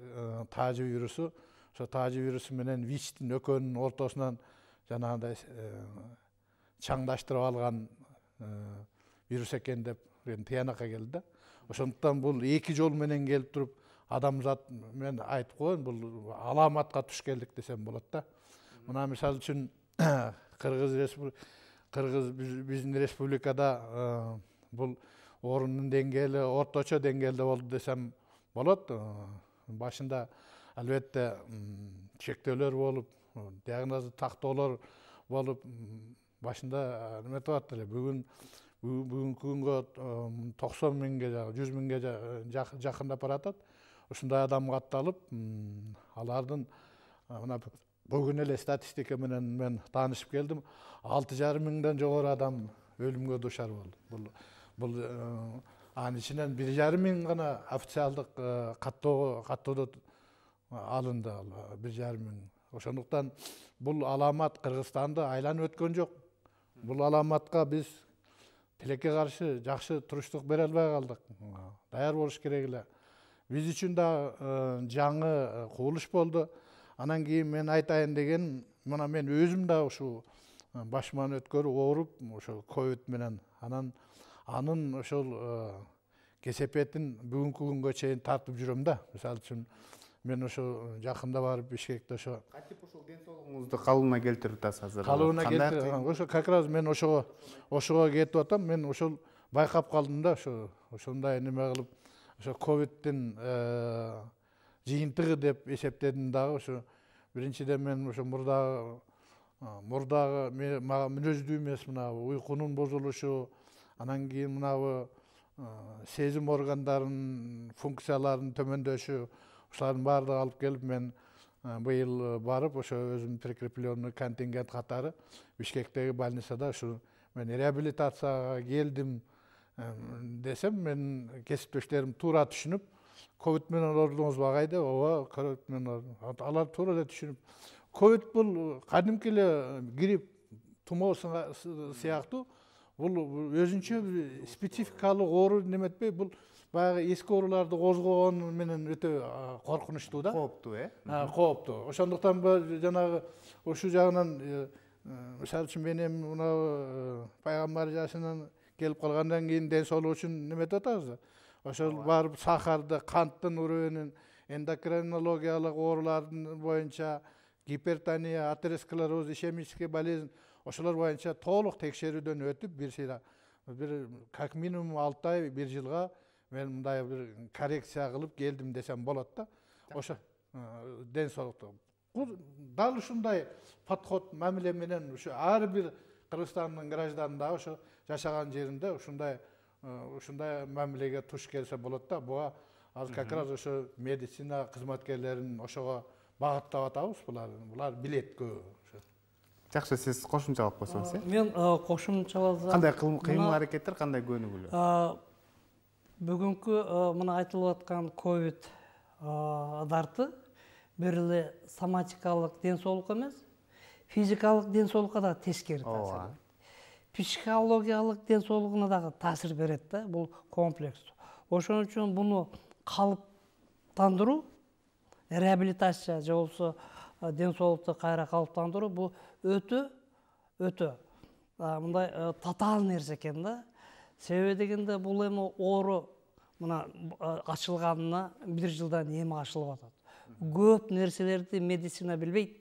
таажы вирусу, ошо таажы вирусу менен ВИЧтин экөөнүн ортосунан жанагындай чаңдаштырып алган вирус экен деп тыянакка келди да. Ошондуктан бул эки жол менен келип туруп, адамзат мен айтып коеюн, бул аламатка туш келдик десем болот да. Мына мисалы үчүн Кыргыз биздин республикада бул оорунун деңгээли орточо деңгээлде болду десем болот. башында албетте чектөөлөр болуп, диагнозу тактоолор болуп, башында неметип атты эле. Бүгүнкү күнгө 90 миңге, 100 миңге жакындап баратат. Ушундай адам катталып, алардын мына бүгүн эле статистика менен мен таанышып келдим. 6,5 миңден жогору адам өлүмгө душар болду. Бул анын ичинен 1,5 миң гана официалдык каттоодо алынды. 1,5 миң. Ошондуктан бул аламат Кыргызстанды айланып өткөн жок. Бул аламатка биз тилекке каршы жакшы туруштук бере албай калдык. Даяр болуш керек эле. Биз үчүн да жаңы кубулуш болду. Анан кийин мен айтайын деген, мына мен өзүм да ушу башыман өткөрүп ооруп, ошо ковид менен анын ошол кесепетин бүгүнкү күнгө чейин тартып жүрөм да. Мисалы үчүн мен ошо жакында барып Бишкекте ошо кантип ошол ден соолугуңузду калыбына келтирип атасыз азыр? Калыбына келтирип, ошо как раз мен ошого кетип атам. Мен ошол байкап калдым да, ошондой неме кылып, ошо ковидтин жыйынтыгы деп эсептедим дагы. Ошо биринчиден мен ошо мурдагы мага мүнөздүү эмес, мына уйкунун бузулушу, анан кийин мынабы сезим органдарынын функцияларынын төмөндөшү, ушулардын баардыгы алып келип мен быйыл барып ошо өзүм прикрепленный контингент катары Бишкектеги больницада ушу мен реабилитацияга келдим десем, мен кесиптештерим туура түшүнүп, ковид менен оорудуңузбу деп, ооба, ковид менен алар туура эле түшүнүп. Ковид бул кадимки эле грипп, тумоо сыяктуу, бул өзүнчө спецификалык оору неметпей, бул баягы эски ооруларды козгогон менен өтө коркунучтуу да. Кооптуу, Кооптуу. Ошондуктан жанагы ушул жагынан, мисалы үчүн мен эми мына пайгамбар жашынан келип калгандан кийин ден соолук үчүн неметип атабыз. Ошол барып сахарды, канттын уровенин, эндокринологиялык оорулардын боюнча, гипертония, атеросклероз, ишемический болезнь, ошолор боюнча толук текшерүүдөн өтүп, бир как минимум 6 ай, 1 жылга мен мындай бир коррекция кылып келдим десем болот да. Ошо ден соолукту. Дал ушундай подход, мамиле менен ушу ар бир Кыргызстандын гражданындагы ошо жашаган жеринде ушундай мамилеге туш келсе болот да. Буга азыр как раз ошо медицина кызматкерлерин ошого багыттап атабыз. Булар билет көбү. Жакшы, сиз кошумчалап койсоңуз, Мен кошумчаласам. Кандай кыймыл аракеттер, кандай көнүгүүлөр? Бүгүнкү мына айтылып аткан ковид дарты бир эле соматикалык ден соолук эмес, физикалык ден соолукка да тескери таасир. Психологиялык ден соолугуна дагы таасир берет да, бул комплекс. Ошон үчүн буну калыптандыруу, реабилитация же болбосо ден соолукту кайра калыптандыруу бул өтө мындай татаал нерсе экен да. Себеби дегенде бул эми оору мына ачылганына 1 жылдан эми ачылып атат. Көп нерселерди медицина билбейт.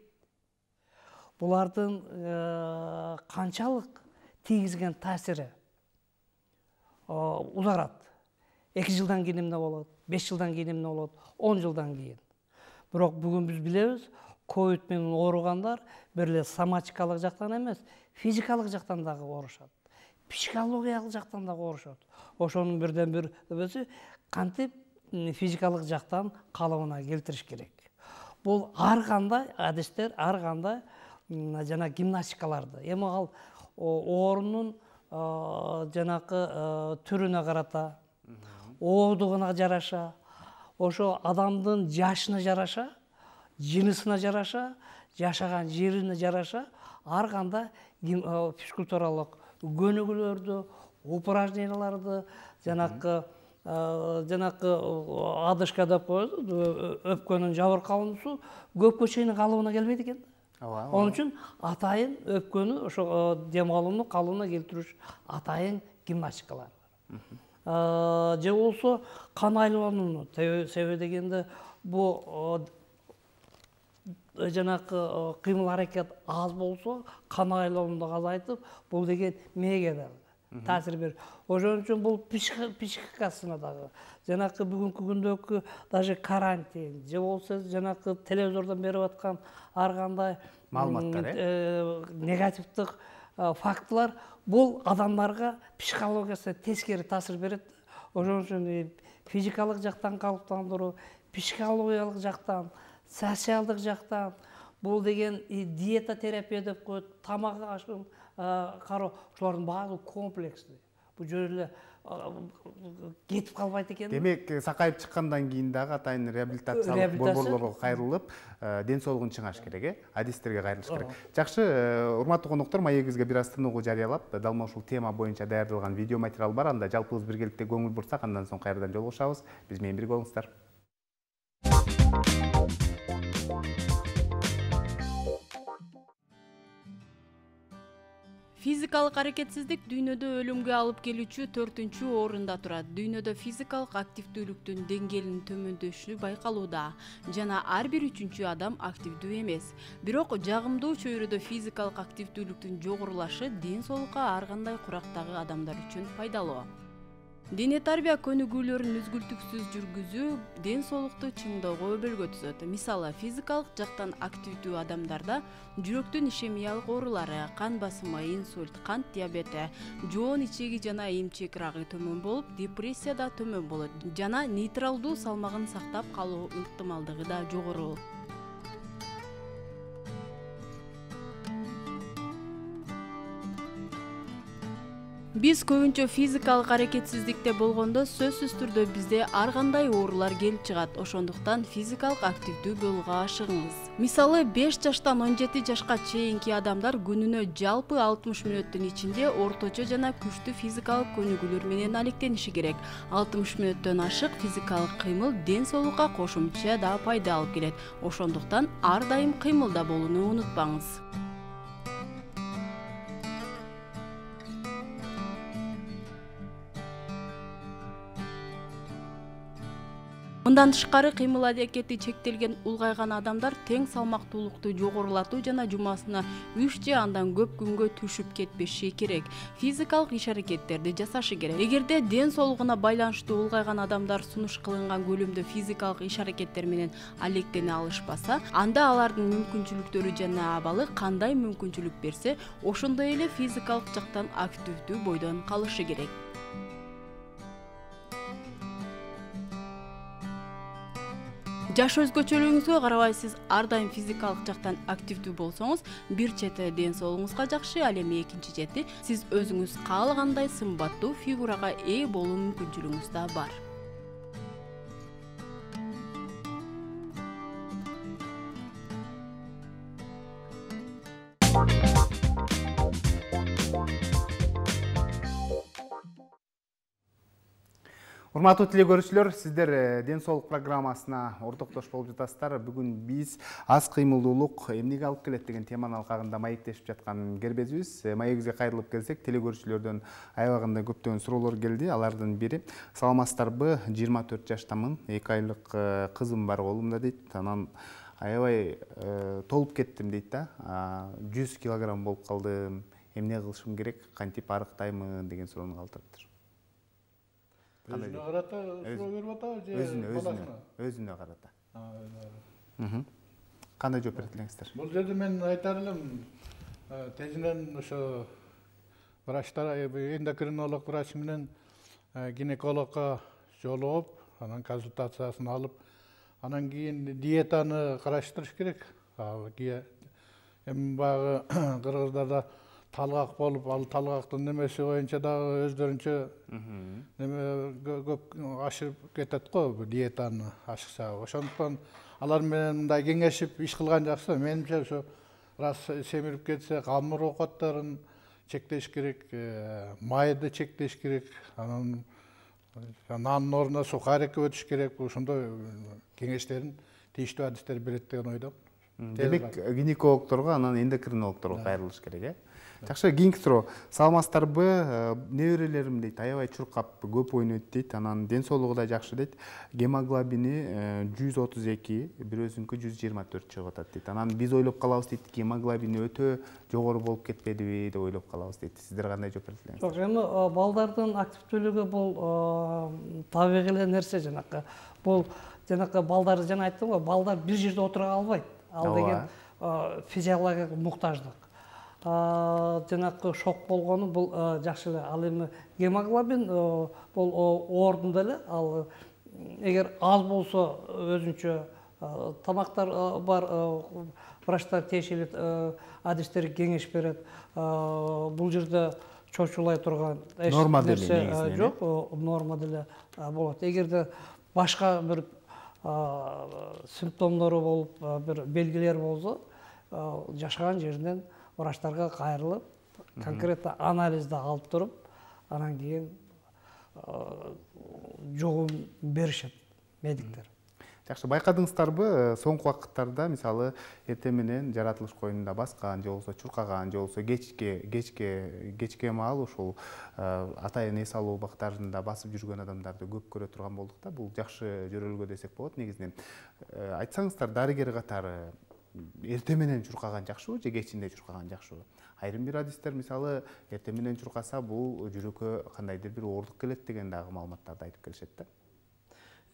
Булардын канчалык тийгизген таасири узарат. 2 жылдан кийин эмне болот, 5 жылдан кийин эмне болот, 10 жылдан кийин. Бирок бүгүн биз билебиз, ковид менен ооругандар бир эле соматикалык жактан эмес, физикалык жактан дагы оорушат. Психологиялык жактан дагы оорушат. Ошонун бирден бир өбөсү кантип физикалык жактан калыбына келтириш керек. Бул ар кандай адистер, ар кандай жана гимнастикаларды. Эми ал оорунун жанакы түрүнө карата, оодугуна жараша, ошо адамдын жашына жараша, жынысына жараша, жашаган жерине жараша ар кандай физкультуралык көнүгүүлөрдү, упражненияларды, жанакы адышка деп коет, өпкөнүн жабыркалуусу көпкө чейин калыбына келбейт экен. Onun için atayın öpkönü, dem alımını kalına geltiriş atayın gimnastikalar var. Je olsa kan aylanını sebebi degende bu janakı kıymıl hareket az bolsa kan aylanını azaytıp bu degen meye geldi. таасир берип. Ошон үчүн бул психикасына дагы жанакы бүгүнкү күндөгү даже карантин же болбосо жанакы телевизордон берип аткан ар кандай маалыматтар негативдик фактылар бул адамдарга психологиясына тескери таасир берет. Ошон үчүн физикалык жактан калыптандыруу, психологиялык жактан, социалдык жактан бул деген диета терапия деп коет, тамак ашын кароо, ошолордун баары комплекстүү. Бул жөнү кетип калбайт экен. Демек, сакайып чыккандан кийин дагы атайын реабилитациялык борборлорго кайрылып, ден соолугун чыңаш керек, адистерге кайрылыш керек. Жакшы, урматтуу коноктор, маегибизге бир аз тыныгуу жарыялап, дал ушул тема боюнча даярдалган видео материал бар, анда жалпыбыз биргеликте көңүл бурсак, андан соң кайрадан жолугушабыз. Биз менен бирге болуңуздар. Физикалык аракетсиздик дүйнөдө өлүмгө алып келүүчү 4-чү орунда турат. Дүйнөдө физикалык активдүүлүктүн деңгээлинин төмөндөшү байкалууда жана ар бир 3-чү адам активдүү эмес. Бирок жагымдуу чөйрөдө физикалык активдүүлүктүн жогорулашы ден соолукка ар кандай курактагы адамдар үчүн пайдалуу. Дене тарбия көнүгүүлөрүн үзгүлтүксүз жүргүзүү ден соолукту чыңдоого өбөлгө түзөт. Мисалы, физикалык жактан активдүү адамдарда жүрөктүн ишемиялык оорулары, кан басымы, инсульт, кант диабети, жоон ичеги жана эмчек рагы төмөн болуп, депрессия да төмөн болот жана нейтралдуу салмагын сактап калуу ыктымалдыгы да жогору. Биз көбүнчө физикалык аракетсиздикте болгондо сөзсүз түрдө бизде ар кандай оорулар келип чыгат. Ошондуктан физикалык активдүү болууга ашыгыңыз. Мисалы, 5 жаштан 17 жашка чейинки адамдар күнүнө жалпы 60 мүнөттүн ичинде орточо жана күчтүү физикалык көнүгүүлөр менен алектениши керек. 60 мүнөттөн ашык физикалык кыймыл ден соолукка кошумча да пайда алып келет. Ошондуктан ар дайым кыймылда болууну унутпаңыз. Мындан тышкары кыймыл аракети чектелген улгайган адамдар тең салмактуулукту жогорулатуу жана жумасына 3 же андан көп күнгө түшүп кетпеши керек. Физикалык иш аракеттерди жасашы керек. Эгерде ден соолугуна байланыштуу улгайган адамдар сунуш кылынган көлөмдө физикалык иш аракеттер менен алектене алышпаса, анда алардын мүмкүнчүлүктөрү жана абалы кандай мүмкүнчүлүк берсе, ошондой эле физикалык жактан активдүү бойдон калышы керек. Жаш өзгөчөлүгүңүзгө карабай сиз ар дайым физикалык жактан активдүү болсоңуз, бир чети ден соолугуңузга жакшы, ал эми экинчи чети сиз өзүңүз каалагандай сымбаттуу фигурага ээ болуу мүмкүнчүлүгүңүз да бар. Урматтуу телекөрүүчүлөр, сиздер ден соолук программасына ортоктош болуп жатасыздар. Бүгүн биз аз кыймылдуулук эмнеге алып келет деген теманын алкагында маектешип жаткан кербезибиз. Маегибизге кайрылып келсек, телекөрүүчүлөрдөн аябагында көптөгөн суроолор келди. Алардын бири: саламатсыздарбы? 24 жаштамын, 2 айлык кызым бар колумда дейт. Анан аябай толуп кеттим дейт да. 100 килограмм болуп калдым. Эмне кылышым керек? Кантип арыктаймын деген суроону калтырыптыр. Өзүнө карата суроо берип атабы же баласына? Өзүнө карата. Кандай жооп берет элеңиздер? Бул жерде мен айтар элем, тезинен ошо врачтар, эндокринолог врач менен гинекологко жолугуп, анан консультациясын алып, анан кийин диетаны караштырыш керек. Эми баягы кыргыздарда талгак болуп, ал талгактын немеси боюнча дагы өздөрүнчө көп ашып кетет го, диетаны ашыкса. Ошондуктан алар менен мындай кеңешип иш кылган жакшы. Менимче ошо раз семирип кетсе, камыр оокаттарын чектеш керек, майды чектеш керек, анан нандын ордуна сухарикке өтүш керек. Ошондой кеңештерин тийиштүү адистер берет деген ойдомун. Демек, гинекологторго, анан эндокринологторго кайрылыш керек, Жакшы, кийинки суроо. Саламатсыздарбы? Неберелерим дейт, аябай чуркап көп ойнойт дейт. Анан ден соолугу да жакшы дейт. Гемоглобини 132, бирөөсүнкү 124 чыгып атат дейт. Анан биз ойлоп калабыз дейт, гемоглобини өтө жогору болуп кетпедиби деп ойлоп калабыз дейт. Сиздер кандай жооп бересиздер? Жок, эми балдардын активдүүлүгү бул табигый эле нерсе жанакы. Бул жанакы балдар жана айттым го, балдар бир жерде отура албайт. Ал деген физиологиялык муктаждык. Жанакы шок болгону бул жакшы эле. Ал эми гемоглобин бул ордунда эле. Ал эгер аз болсо өзүнчө тамактар бар, врачтар тиешелик адистер кеңеш берет. Бул жерде чочулай турган норма деле нерсе жок, норма деле болот. Эгерде башка бир симптомдору болуп, бир белгилер болсо, жашаган жеринен врачтарга кайрылып, конкретно анализди алып туруп, анан кийин жогун беришет медиктер. Жакшы, байкадыңыздарбы, соңку убакыттарда мисалы эртең менен жаратылыш коюнунда баскан, же болбосо чуркаган, же болбосо кечке маал ушул атайын эс алуу убактарында басып жүргөн адамдарды көп көрө турган болдук да. Бул жакшы жөрөлгө десек болот негизинен. Айтсаңыздар, дарыгер катары эртең менен чуркаган жакшыбы же кечинде чуркаган жакшыбы? Айрым бир адистер мисалы эртең менен чуркаса бул жүрөккө кандайдыр бир оорук келет деген дагы маалыматтарды айтып келишет да.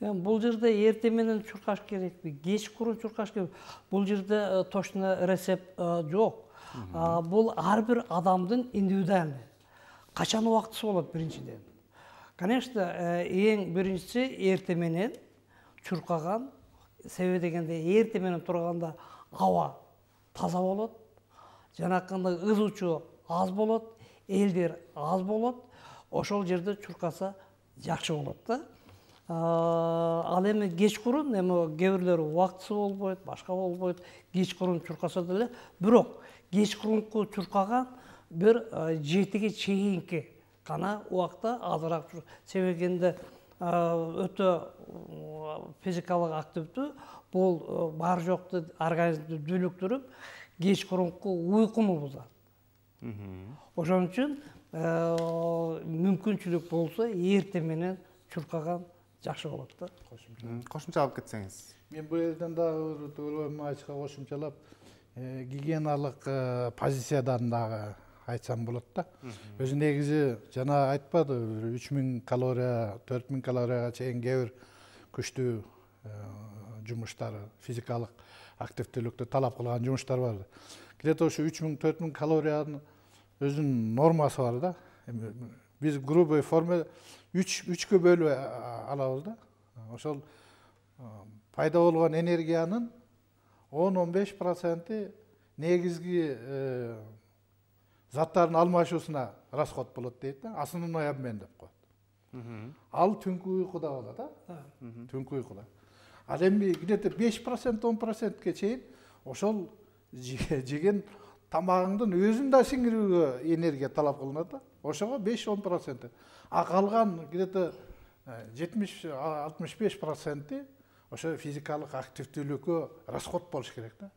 Бул жерде эртең менен чуркаш керекпи, кечкурун чуркаш керекпи? Бул жерде точно рецепт жок. Бул ар бир адамдын индивидуальный. Качан убактысы болот биринчиден? Конечно, эң биринчиси эртең менен чуркаган. Себеби дегенде эртең менен турганда аба таза болот, жанакындай ызуучу аз болот, элдер аз болот. Ошол жерде чуркаса жакшы болот да. Ал эми кечкурун, эми кээ бирлер убактысы болбойт, башка болбойт, кечкурун чуркаса деле, бирок кечкурунку чуркаган бир 7-ге чейинки гана убакта азыраак чуркаган. Себеби дегенде өтө физикалык активдүү, бул бар жокту организмди дүлүктүрүп, кечкурунку уйкуну бузат. Ошон үчүн мүмкүнчүлүк болсо эртең менен чуркаган жакшы болот да. Кошумчалап кетсеңиз. Мен бул жерден дагы ойлорума ачка кошумчалап, гигиеналык позициядан дагы айтсам болот да. Өзү негизи жана айтпады, 3000 калория, 4000 калорияга чейин кээ бир күчтүү жумуштар, физикалык активдүүлүктү талап кылган жумуштар бар. Где-то ошо 3000-4000 калориянын өзүнүн нормасы бар да. Биз грубый форма 3-кө бөлүп алабыз да. Ошол пайда болгон энергиянын 10-15% негизги заттардын алмашуусуна расход болот дейт да. Основной обмен деп коет. Ал түнкү уйкуда болот да. Түнкү уйкуда. Ал эми где-то 5-10%ке чейин ошол жеген тамагыңдын өзүн да сиңирүүгө энергия талап кылынат да. Ошого 5-10%. А калган где-то 70-65% ошо физикалык активдүүлүккө расход болуш керек да.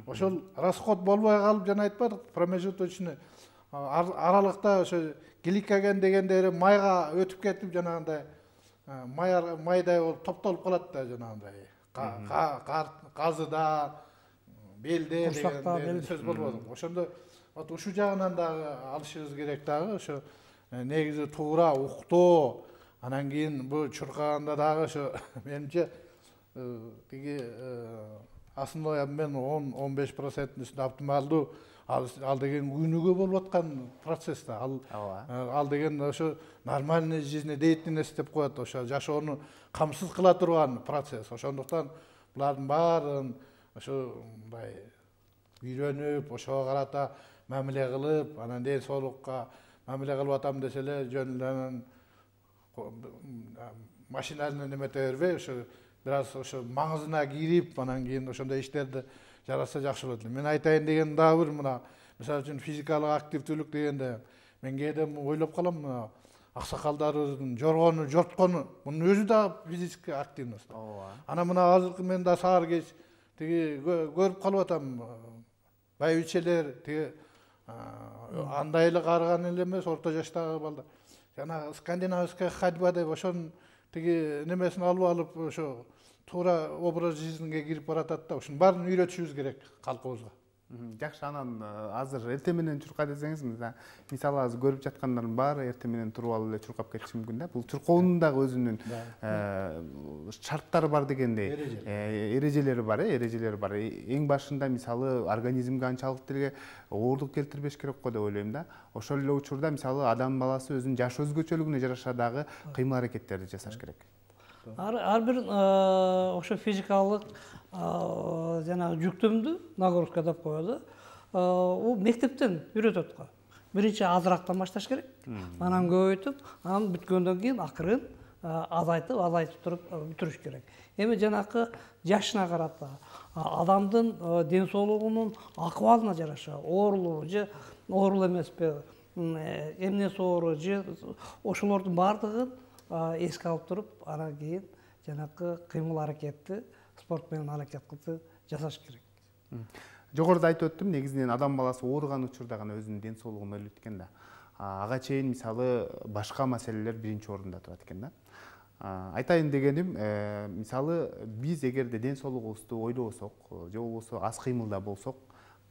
Ошол расход болбой калып, жана айтпадык, промежуточный аралыкта ошо гликоген дегендери майга өтүп кетип, жанагындай майдай болуп топтолуп калат да, жанагындай казыда, белде деген сөз болбоду. Ошондо вот ушу жагынан дагы алышыбыз керек дагы, ошо негизи туура уктоо, анан кийин бул чуркаганда дагы ошо менимче тиги основной обмен 10-15% үстүндө оптималдуу, ал деген күнүгө болуп аткан процесс да. Ал деген ошо нормальный жизнедеятельность деп коет, ошо жашоону камсыз кыла турган процесс. Ошондуктан булардын баарын ошо мындай үйрөнүп, ошого карата мамиле кылып, анан ден соолукка мамиле кылып атам десе эле жөн эле машинальный немете бербей, ошо бир аз ошо маңызына кирип, анан кийин ошондой иштерди жаратса жакшы болот. Мен айтайын деген дагы бир мына, мисалы үчүн физикалык активдүүлүк дегенде мен кээде ойлоп калам, мына аксакалдарыбыздын жоргону, жорткону, мунун өзү да физический активность. Анан мына азыркы мен да саар кеч тиги көрүп калып атам, байбичелер тиги андай эле карыган эле эмес, орто жаштагы балдар. Жана скандинавская ходьба деп ошонун тиги немесин алып ошо туура образ жизньге кирип баратат да. Ошонун баарын үйрөтүшүбүз керек калкыбызга. Жакшы, анан азыр эртең менен чурка десеңиз, мисалы азыр көрүп жаткандардын баары эртең менен туруп алып эле чуркап кетиши мүмкүн да. Бул чуркоонун дагы өзүнүн шарттары бар дегендей, эрежелери бар, эрежелери бар. Эң башында мисалы организмге анчалык деле оорлук келтирбеш керек го деп ойлойм да. Ошол эле учурда мисалы адам баласы өзүнүн жаш өзгөчөлүгүнө жараша дагы кыймыл аракеттерди жасаш керек. Ар бир ошо физикалык жана жүктөмдү нагрузка деп коёду. Бул мектептен үйрөтөт го. Биринчи азырактан башташ керек. Анан көбөйтүп, анан бүткөндөн кийин акырын азайтып туруп бүтүрүш керек. Эми жанакы жашына карата, адамдын ден соолугунун акыбалына жараша, оорулуу же оорул эмеспи, эмнеси оору же ошолордун баардыгын эске алып туруп, анан кийин жанакы кыймыл аракетти, спорт менен аракетти жасаш керек. Жогоруда айтып өттүм, негизинен адам баласы ооруган учурда гана өзүнүн ден соолугун ойлойт экен да. Ага чейин мисалы башка маселелер биринчи орунда турат экен да. Айтайын дегеним, мисалы биз эгерде ден соолугубузду ойлобосок, же болбосо аз кыймылда болсок,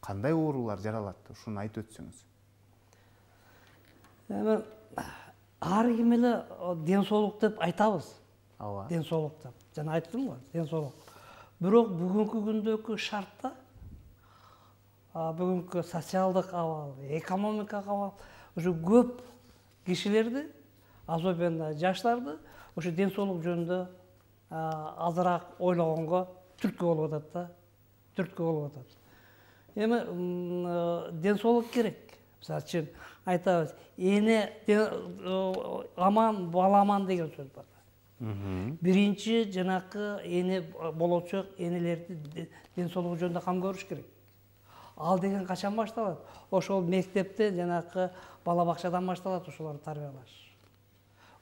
кандай оорулар жаралат? Ушуну айтып өтсөңүз. Ар ким эле ден соолук деп айтабыз. Ооба. Ден соолук деп. Жана айттым го, ден соолук. Бирок бүгүнкү күндөгү шартта, бүгүнкү социалдык абал, экономикалык абал, ушу көп кишилерди, особенно жаштарды, ушу ден соолук жөнүндө азыраак ойлогонго түрткү болуп атат да, түрткү болуп атат. Эми ден соолук керек. Мисалы үчүн айтабыз, эне аман, баламан деген сөз бар. Биринчи жанакы эне болочок энелерди ден соолугу жөнүндө кам көрүш керек. Ал деген качан башталат? Ошол мектепте жанакы бала бакчадан башталат ошолорду тарбиялаш.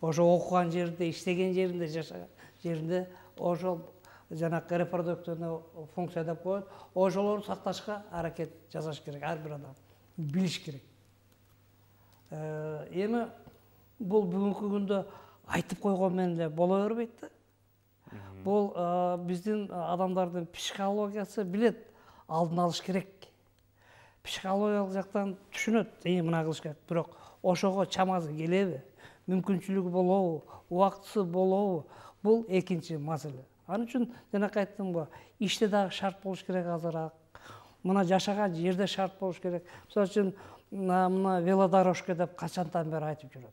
Ошо окуган жеринде, иштеген жеринде, жашаган жеринде ошол жанакы репродуктивный функция деп коет. Ошолорду сакташка аракет жасаш керек, ар бир адам билиш керек. Эми бул бүгүнкү күндө айтып койгон менен эле боло бербейт да. Бул биздин адамдардын психологиясы билет, алдын алыш керек. Психологиялык жактан түшүнөт, мына кылыш керек. Бирок ошого чамасы келеби, мүмкүнчүлүгү болобу, убактысы болобу, бул экинчи маселе. Анын үчүн жанакы айттым го, иште дагы шарт болуш керек азыраак. Мына жашаган жерде шарт болуш керек. Мисалы үчүн мына велодорожка деп качантан бери айтып жүрөт.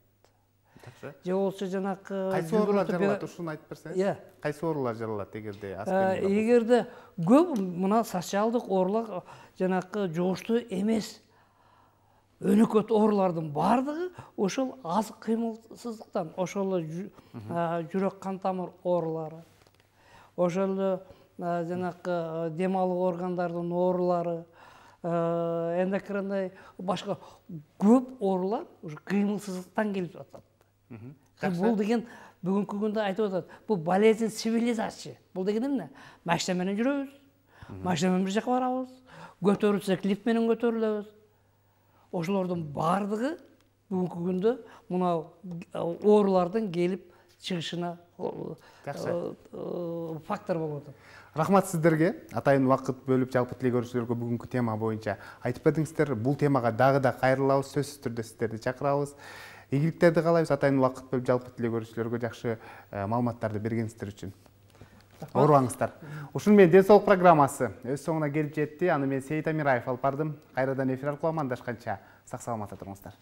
Же болсо жанакы кайсы оорулар жаралат, ушуну айтып берсеңиз? Кайсы оорулар жаралат эгерде эгерде көп мына социалдык оорулар, жанакы жугуштуу эмес өнөкөт оорулардын баардыгы ошол аз кыймылсыздыктан, ошол жүрөк кан тамыр оорулары, ошол жанакы дем алуу органдардын оорулары, эндокринный башка көп оорулар ушу кыймылсыздыктан келип атат. Бул деген бүгүнкү күндө айтып атат, бул болезнь цивилизации. Бул деген эмне? Машина менен жүрөбүз, машина менен бир жака барабыз, көтөрүлсөк лифт менен көтөрүлөбүз. Ошолордун баардыгы бүгүнкү күндө мына оорулардын келип чыгышына фактор болуп атат. Рахмат сиздерге. Атайын убакыт бөлүп жалпы тиле көрүүчүлөргө бүгүнкү тема боюнча айтып бердиңиздер. Бул темага дагы да кайрылабыз, сөзсүз түрдө сиздерди чакырабыз. Ийгиликтерди каалайбыз. Атайын убакыт бөлүп жалпы тиле көрүүчүлөргө жакшы маалыматтарды бергениңиздер үчүн. Оорубаңыздар. Ушун менен ден соолук программасы өз соңуна келип жетти. Аны мен Сейит Амираев алып бардым. Кайрадан эфир аркылуу амандашканча сак саламатта туруңуздар.